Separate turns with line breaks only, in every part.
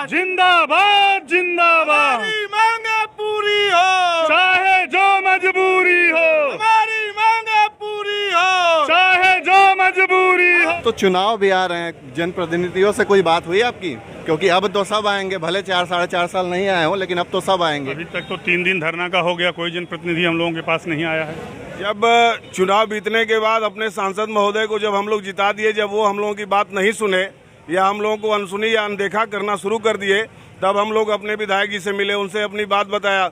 जिंदाबाद जिंदाबाद।
हमारी मांगे पूरी हो,
चाहे जो मजबूरी हो,
हमारी मांगे पूरी हो,
चाहे जो मजबूरी हो।
तो चुनाव भी आ रहे हैं, जनप्रतिनिधियों से कोई बात हुई आपकी? क्योंकि अब तो सब आएंगे, भले 4-4.5 साल नहीं आए हो, लेकिन अब तो सब आएंगे।
अभी तक तो 3 दिन धरना का हो गया, कोई जनप्रतिनिधि हम लोगों के पास नहीं आया है।
जब चुनाव बीतने के बाद अपने सांसद महोदय को जब हम लोग जिता दिए, जब वो हम लोगों की बात नहीं सुने या हम लोगों को अनसुनी या अनदेखा करना शुरू कर दिए, तब हम लोग अपने विधायक जी से मिले, उनसे अपनी बात बताया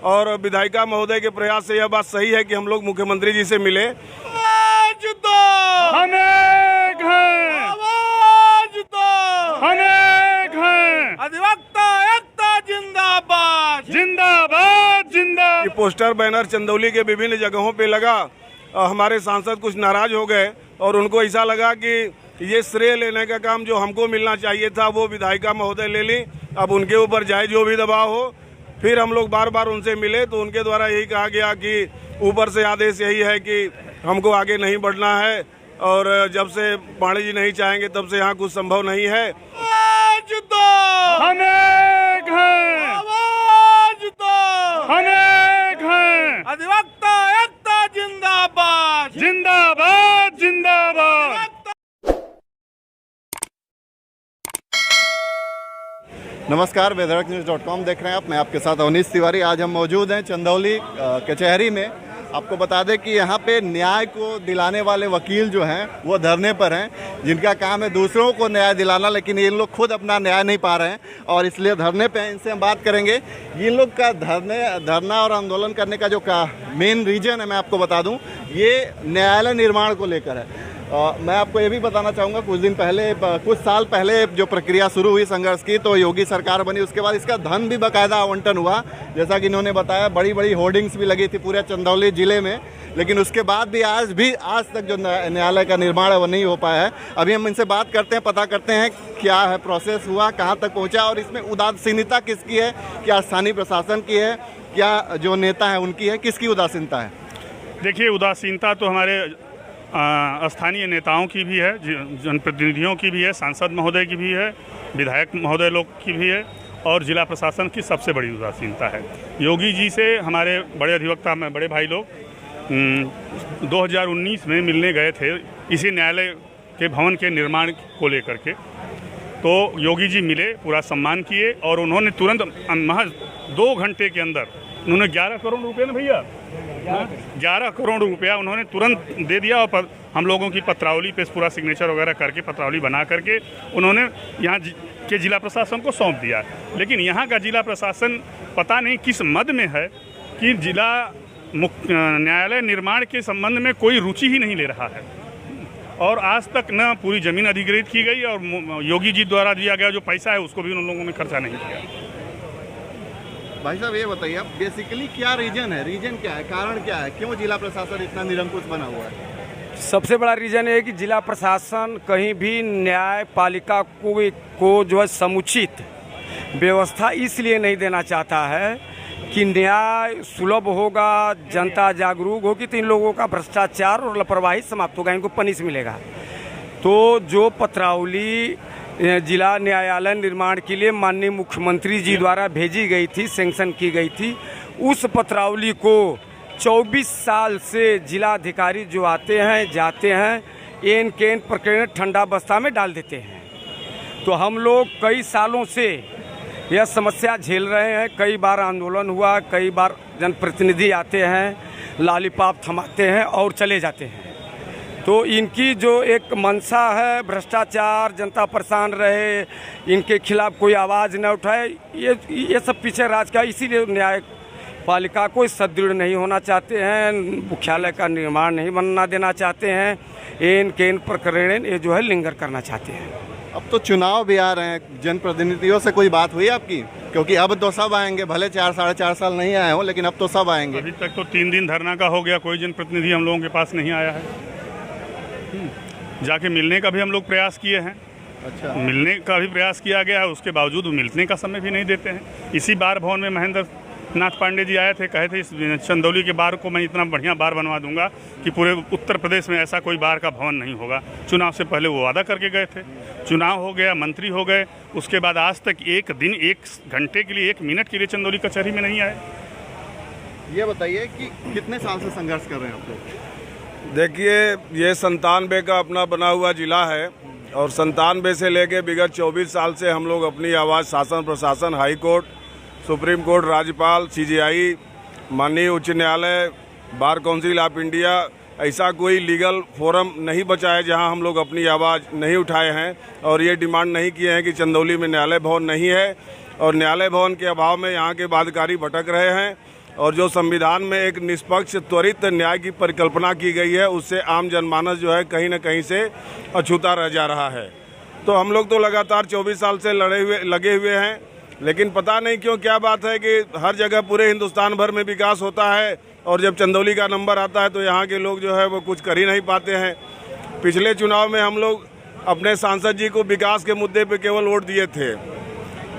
और विधायिका महोदय के प्रयास से यह बात सही है कि हम लोग मुख्यमंत्री जी से मिले। आवाज दो,
हम एक हैं,
आवाज दो,
हम एक हैं,
अधिवक्ता एकता जिंदाबाद,
जिंदाबाद जिंदाबाद।
ये पोस्टर बैनर चंदौली के विभिन्न जगहों पे लगा। हमारे सांसद कुछ नाराज हो गए और उनको ऐसा लगा कि ये श्रेय लेने का काम जो हमको मिलना चाहिए था वो विधायिका महोदय ले ली, अब उनके ऊपर चाहे जो भी दबाव हो। फिर हम लोग बार बार उनसे मिले तो उनके द्वारा यही कहा गया कि ऊपर से आदेश यही है कि हमको आगे नहीं बढ़ना है और जब से पांडे जी नहीं चाहेंगे तब से यहाँ कुछ संभव नहीं है। आवाज दो,
हम एक हैं,
आवाज दो,
हम एक हैं,
अधिवक्ता एकता जिंदाबाद,
जिंदाबाद जिंदाबाद।
नमस्कार, वेदरक्षन्यूज.com देख रहे हैं आप। मैं आपके साथ अवनीश तिवारी। आज हम मौजूद हैं चंदौली कचहरी में। आपको बता दें कि यहाँ पे न्याय को दिलाने वाले वकील जो हैं वो धरने पर हैं, जिनका काम है दूसरों को न्याय दिलाना, लेकिन ये लोग खुद अपना न्याय नहीं पा रहे हैं और इसलिए धरने पे हैं। इनसे हम बात करेंगे। ये लोग का धरना और आंदोलन करने का जो मेन रीजन है मैं आपको बता दूं, ये न्यायालय निर्माण को लेकर है। मैं आपको ये भी बताना चाहूँगा, कुछ साल पहले जो प्रक्रिया शुरू हुई संघर्ष की, तो योगी सरकार बनी, उसके बाद इसका धन भी बाकायदा आवंटन हुआ। जैसा कि इन्होंने बताया, बड़ी बड़ी होर्डिंग्स भी लगी थी पूरे चंदौली जिले में, लेकिन उसके बाद भी आज तक जो न्यायालय का निर्माण है वो नहीं हो पाया है। अभी हम इनसे बात करते हैं, पता करते हैं क्या है प्रोसेस हुआ, कहाँ तक पहुँचा और इसमें उदासीनता किसकी है, क्या स्थानीय प्रशासन की है, क्या जो नेता है उनकी है, किसकी उदासीनता है?
देखिए, उदासीनता तो हमारे स्थानीय नेताओं की भी है, जनप्रतिनिधियों की भी है, सांसद महोदय की भी है, विधायक महोदय लोग की भी है और जिला प्रशासन की सबसे बड़ी उदासीनता है। योगी जी से हमारे बड़े अधिवक्ता में बड़े भाई लोग 2019 में मिलने गए थे इसी न्यायालय के भवन के निर्माण को लेकर के। तो योगी जी मिले, पूरा सम्मान किए और उन्होंने तुरंत महज 2 घंटे के अंदर उन्होंने 11 करोड़ रुपये ना भैया 11 करोड़ रुपया उन्होंने तुरंत दे दिया और हम लोगों की पत्रावली पे पूरा सिग्नेचर वगैरह करके पत्रावली बना करके उन्होंने यहाँ के जिला प्रशासन को सौंप दिया। लेकिन यहाँ का जिला प्रशासन पता नहीं किस मद में है कि जिला न्यायालय निर्माण के संबंध में कोई रुचि ही नहीं ले रहा है और आज तक न पूरी ज़मीन अधिग्रहित की गई और योगी जी द्वारा दिया गया जो पैसा है उसको भी उन लोगों ने खर्चा नहीं किया।
भाई साहब, ये बताइए आप बेसिकली क्या रीजन क्या है, कारण क्या है, क्यों जिला प्रशासन इतना निरंकुश बना हुआ है?
सबसे बड़ा रीजन है कि जिला प्रशासन कहीं भी न्यायपालिका को जो है समुचित व्यवस्था इसलिए नहीं देना चाहता है कि न्याय सुलभ होगा, जनता जागरूक होगी तो इन लोगों का भ्रष्टाचार और लापरवाही समाप्त होगा, इनको पनिश मिलेगा। तो जो पत्रावली जिला न्यायालय निर्माण के लिए माननीय मुख्यमंत्री जी द्वारा भेजी गई थी, सैंक्शन की गई थी, उस पत्रावली को 24 साल से जिलाधिकारी जो आते हैं जाते हैं, एन केन प्रकरण ठंडा बस्ता में डाल देते हैं। तो हम लोग कई सालों से यह समस्या झेल रहे हैं। कई बार आंदोलन हुआ, कई बार जनप्रतिनिधि आते हैं, लॉलीपॉप थमाते हैं और चले जाते हैं। तो इनकी जो एक मंशा है भ्रष्टाचार, जनता परेशान रहे, इनके खिलाफ कोई आवाज़ न उठाए, ये सब पीछे राज का। इसीलिए न्यायपालिका को सुदृढ़ नहीं होना चाहते हैं, मुख्यालय का निर्माण नहीं बनना देना चाहते हैं, एन केन प्रकरण ये जो है लिंगर करना चाहते हैं।
अब तो चुनाव भी आ रहे हैं, जनप्रतिनिधियों से कोई बात हुई आपकी? क्योंकि अब तो सब आएंगे, भले 4-4.5 साल नहीं आए हो, लेकिन अब तो सब आएंगे।
अभी तक तो 3 दिन धरना का हो गया, कोई जनप्रतिनिधि हम लोगों के पास नहीं आया है। जाके मिलने का भी हम लोग प्रयास किए हैं।
अच्छा,
मिलने का भी प्रयास किया गया है, उसके बावजूद मिलने का समय भी नहीं देते हैं। इसी बार भवन में महेंद्र नाथ पांडे जी आए थे, कहे थे इस चंदौली के बार को मैं इतना बढ़िया बार बनवा दूंगा कि पूरे उत्तर प्रदेश में ऐसा कोई बार का भवन नहीं होगा। चुनाव से पहले वो वादा करके गए थे, चुनाव हो गया, मंत्री हो गए, उसके बाद आज तक एक दिन 1 घंटे के लिए 1 मिनट के लिए चंदौली कचहरी में नहीं आए।
ये बताइए कि कितने साल से संघर्ष कर रहे हैं आप लोग?
देखिए, ये 97 का अपना बना हुआ जिला है और 97 से लेके विगत 24 साल से हम लोग अपनी आवाज़ शासन प्रशासन, हाई कोर्ट, सुप्रीम कोर्ट, राज्यपाल, CJI, माननीय उच्च न्यायालय, बार काउंसिल ऑफ इंडिया, ऐसा कोई लीगल फोरम नहीं बचा है जहां हम लोग अपनी आवाज़ नहीं उठाए हैं और ये डिमांड नहीं किए हैं कि चंदौली में न्यायालय भवन नहीं है और न्यायालय भवन के अभाव में यहाँ के बाधिकारी भटक रहे हैं और जो संविधान में एक निष्पक्ष त्वरित न्याय की परिकल्पना की गई है उससे आम जनमानस जो है कहीं न कहीं से अछूता रह जा रहा है। तो हम लोग तो लगातार 24 साल से लगे हुए हैं, लेकिन पता नहीं क्यों क्या बात है कि हर जगह पूरे हिंदुस्तान भर में विकास होता है और जब चंदौली का नंबर आता है तो यहाँ के लोग जो है वो कुछ कर ही नहीं पाते हैं। पिछले चुनाव में हम लोग अपने सांसद जी को विकास के मुद्दे पे केवल वोट दिए थे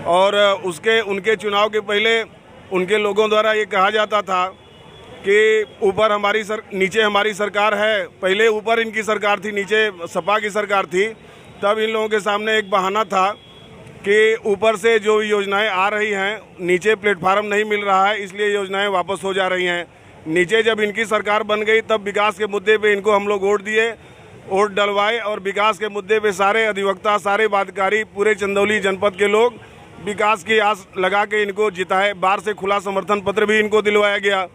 और उनके चुनाव के पहले उनके लोगों द्वारा ये कहा जाता था कि ऊपर नीचे हमारी सरकार है। पहले ऊपर इनकी सरकार थी, नीचे सपा की सरकार थी। तब इन लोगों के सामने एक बहाना था कि ऊपर से जो योजनाएं आ रही हैं नीचे प्लेटफार्म नहीं मिल रहा है, इसलिए योजनाएं वापस हो जा रही हैं। नीचे जब इनकी सरकार बन गई तब विकास के मुद्दे पे इनको हम लोग वोट दिए, वोट डलवाए और विकास के मुद्दे पे सारे अधिवक्ता, सारे बातकारी, पूरे चंदौली जनपद के लोग विकास की आस लगा के इनको जिताए। बार से खुला समर्थन पत्र भी इनको दिलवाया गया,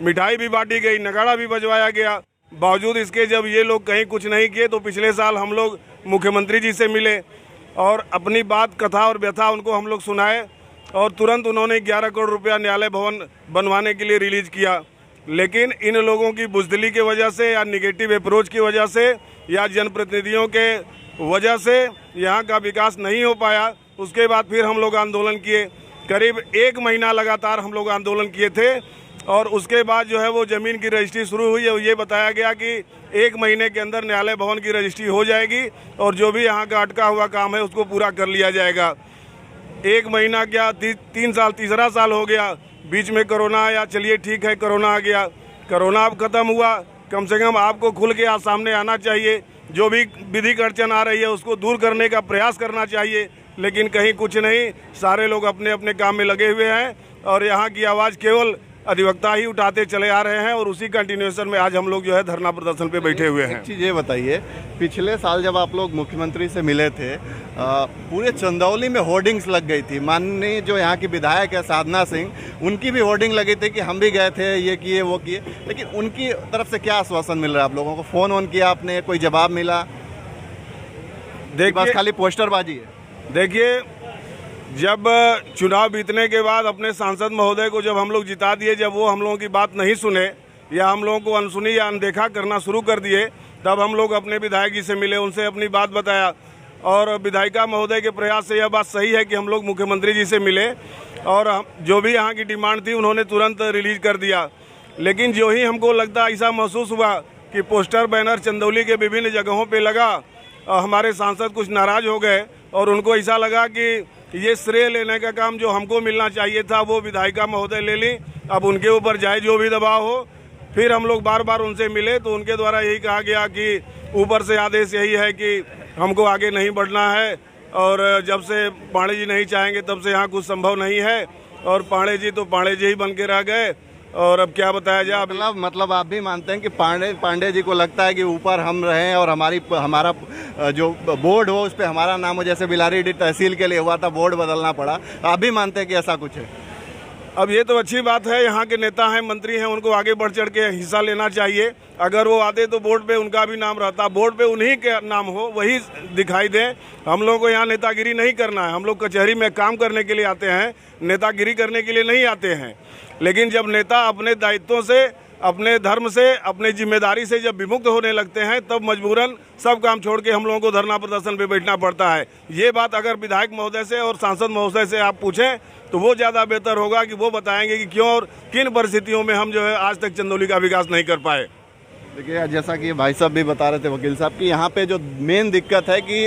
मिठाई भी बांटी गई, नगाड़ा भी बजवाया गया। बावजूद इसके जब ये लोग कहीं कुछ नहीं किए तो पिछले साल हम लोग मुख्यमंत्री जी से मिले और अपनी बात, कथा और व्यथा उनको हम लोग सुनाए और तुरंत उन्होंने 11 करोड़ रुपया न्यायालय भवन बनवाने के लिए रिलीज किया। लेकिन इन लोगों की बुजदिली की वजह से या निगेटिव अप्रोच की वजह से या जनप्रतिनिधियों के वजह से यहाँ का विकास नहीं हो पाया। उसके बाद फिर हम लोग आंदोलन किए, करीब 1 महीना लगातार हम लोग आंदोलन किए थे और उसके बाद जो है वो ज़मीन की रजिस्ट्री शुरू हुई और ये बताया गया कि 1 महीने के अंदर न्यायालय भवन की रजिस्ट्री हो जाएगी और जो भी यहाँ का अटका हुआ काम है उसको पूरा कर लिया जाएगा। 1 महीना क्या, 3 साल, तीसरा साल हो गया, बीच में कोरोना आया। चलिए ठीक है, कोरोना आ गया, कोरोना अब ख़त्म हुआ, कम से कम आपको खुल के आज सामने आना चाहिए, जो भी विधिक अड़चन आ रही है उसको दूर करने का प्रयास करना चाहिए। लेकिन कहीं कुछ नहीं, सारे लोग अपने अपने काम में लगे हुए हैं और यहाँ की आवाज़ केवल अधिवक्ता ही उठाते चले आ रहे हैं और उसी कंटिन्यूएशन में आज हम लोग जो है धरना प्रदर्शन पे बैठे हुए हैं।
एक चीज़ ये बताइए, पिछले साल जब आप लोग मुख्यमंत्री से मिले थे पूरे चंदौली में होर्डिंग्स लग गई थी। माननीय जो यहाँ की विधायक है साधना सिंह, उनकी भी होर्डिंग लगी थी कि हम भी गए थे, ये किए वो किए, लेकिन उनकी तरफ से क्या आश्वासन मिल रहा है आप लोगों को? फ़ोन ऑन किया आपने, कोई जवाब मिला? देखिए, बस खाली पोस्टरबाजी है। देखिए,
जब चुनाव बीतने के बाद अपने सांसद महोदय को जब हम लोग जिता दिए, जब वो हम लोगों की बात नहीं सुने या हम लोगों को अनसुनी या अनदेखा करना शुरू कर दिए, तब हम लोग अपने विधायक जी से मिले, उनसे अपनी बात बताया और विधायिका महोदय के प्रयास से यह बात सही है कि हम लोग मुख्यमंत्री जी से मिले और जो भी यहाँ की डिमांड थी उन्होंने तुरंत रिलीज कर दिया। लेकिन जो ही हमको लगता ऐसा महसूस हुआ कि पोस्टर बैनर चंदौली के विभिन्न जगहों पर लगा, हमारे सांसद कुछ नाराज हो गए और उनको ऐसा लगा कि ये श्रेय लेने का काम जो हमको मिलना चाहिए था वो विधायिका महोदय ले ली, अब उनके ऊपर जाए जो भी दबाव हो। फिर हम लोग बार बार उनसे मिले तो उनके द्वारा यही कहा गया कि ऊपर से आदेश यही है कि हमको आगे नहीं बढ़ना है और जब से पांडे जी नहीं चाहेंगे तब से यहाँ कुछ संभव नहीं है और पांडे जी तो पांडे जी ही बन के रह गए और अब क्या बताया जाए।
मतलब आप भी मानते हैं कि पांडे जी को लगता है कि ऊपर हम रहें और हमारा जो बोर्ड हो उस पर हमारा नाम हो, जैसे बिलारी तहसील के लिए हुआ था, बोर्ड बदलना पड़ा। आप भी मानते हैं कि ऐसा कुछ है?
अब ये तो अच्छी बात है, यहाँ के नेता हैं, मंत्री हैं, उनको आगे बढ़ चढ़ के हिस्सा लेना चाहिए। अगर वो आते तो बोर्ड पे उनका भी नाम रहता, बोर्ड पे उन्हीं के नाम हो, वही दिखाई दे। हम लोगों को यहाँ नेतागिरी नहीं करना है, हम लोग कचहरी में काम करने के लिए आते हैं, नेतागिरी करने के लिए नहीं आते हैं। लेकिन जब नेता अपने दायित्वों से, अपने धर्म से, अपने जिम्मेदारी से जब विमुक्त होने लगते हैं तब मजबूरन सब काम छोड़ के हम लोगों को धरना प्रदर्शन पे बैठना पड़ता है। ये बात अगर विधायक महोदय से और सांसद महोदय से आप पूछें तो वो ज़्यादा बेहतर होगा कि वो बताएंगे कि क्यों और किन परिस्थितियों में हम जो है आज तक चंदौली का विकास नहीं कर पाए।
देखिए, जैसा कि भाई साहब भी बता रहे थे, वकील साहब, कि यहाँ पे जो मेन दिक्कत है कि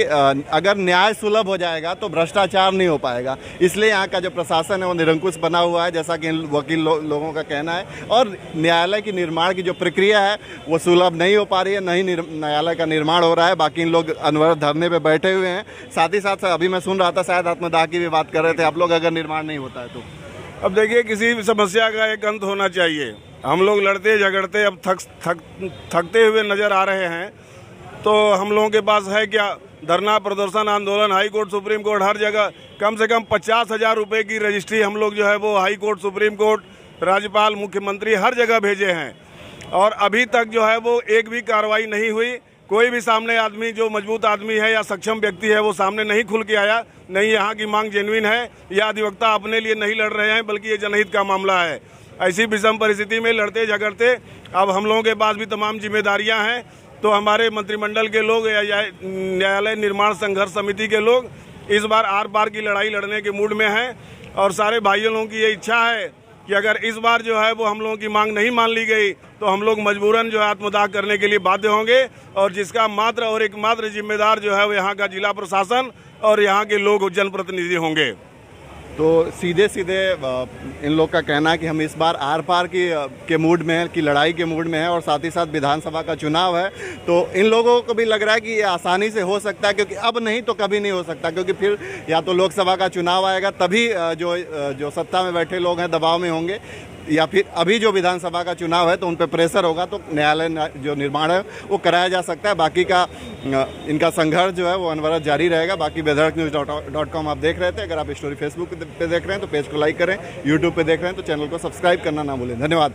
अगर न्याय सुलभ हो जाएगा तो भ्रष्टाचार नहीं हो पाएगा। इसलिए यहाँ का जो प्रशासन है वो निरंकुश बना हुआ है, जैसा कि वकील लोगों का कहना है। और न्यायालय की निर्माण की जो प्रक्रिया है वो सुलभ नहीं हो पा रही है, नहीं न्यायालय का निर्माण हो रहा है। बाकी इन लोग अनवरत धरने पर बैठे हुए हैं। साथ ही साथ अभी मैं सुन रहा था, शायद आत्मदाह की भी बात कर रहे थे आप लोग, अगर निर्माण नहीं होता है तो।
अब देखिए, किसी भी समस्या का एक अंत होना चाहिए। हम लोग लड़ते झगड़ते अब थकते हुए नज़र आ रहे हैं। तो हम लोगों के पास है क्या? धरना, प्रदर्शन, आंदोलन, हाई कोर्ट, सुप्रीम कोर्ट, हर जगह कम से कम 50,000 रुपये की रजिस्ट्री हम लोग जो है वो हाई कोर्ट, सुप्रीम कोर्ट, राज्यपाल, मुख्यमंत्री हर जगह भेजे हैं। और अभी तक जो है वो एक भी कार्रवाई नहीं हुई। कोई भी सामने आदमी, जो मजबूत आदमी है या सक्षम व्यक्ति है, वो सामने नहीं खुल के आया। नहीं यहाँ की मांग जेन्युइन है या अधिवक्ता अपने लिए नहीं लड़ रहे हैं, बल्कि ये जनहित का मामला है। ऐसी विषम परिस्थिति में लड़ते झगड़ते अब हम लोगों के पास भी तमाम जिम्मेदारियां हैं। तो हमारे मंत्रिमंडल के लोग या न्यायालय निर्माण संघर्ष समिति के लोग इस बार आर पार की लड़ाई लड़ने के मूड में हैं। और सारे भाइयों लोगों की ये इच्छा है कि अगर इस बार जो है वो हम लोगों की मांग नहीं मान ली गई तो हम लोग मजबूरन जो है आत्मदाह करने के लिए बाध्य होंगे। और जिसका मात्र और एकमात्र जिम्मेदार जो है वो यहाँ का जिला प्रशासन और यहाँ के लोग, जनप्रतिनिधि होंगे।
तो सीधे सीधे इन लोग का कहना है कि हम इस बार आर पार के मूड में हैं, कि लड़ाई के मूड में है। और साथ ही साथ विधानसभा का चुनाव है, तो इन लोगों को भी लग रहा है कि ये आसानी से हो सकता है, क्योंकि अब नहीं तो कभी नहीं हो सकता। क्योंकि फिर या तो लोकसभा का चुनाव आएगा, तभी जो सत्ता में बैठे लोग हैं दबाव में होंगे, या फिर अभी जो विधानसभा का चुनाव है तो उन पर प्रेशर होगा, तो न्यायालय जो निर्माण है वो कराया जा सकता है। बाकी का इनका संघर्ष जो है वो अनवरत जारी रहेगा। बाकी बेधड़कnews.com आप देख रहे थे। अगर आप स्टोरी फेसबुक पे देख रहे हैं तो पेज को लाइक करें, यूट्यूब पे देख रहे हैं तो चैनल को सब्सक्राइब करना ना भूलें। धन्यवाद।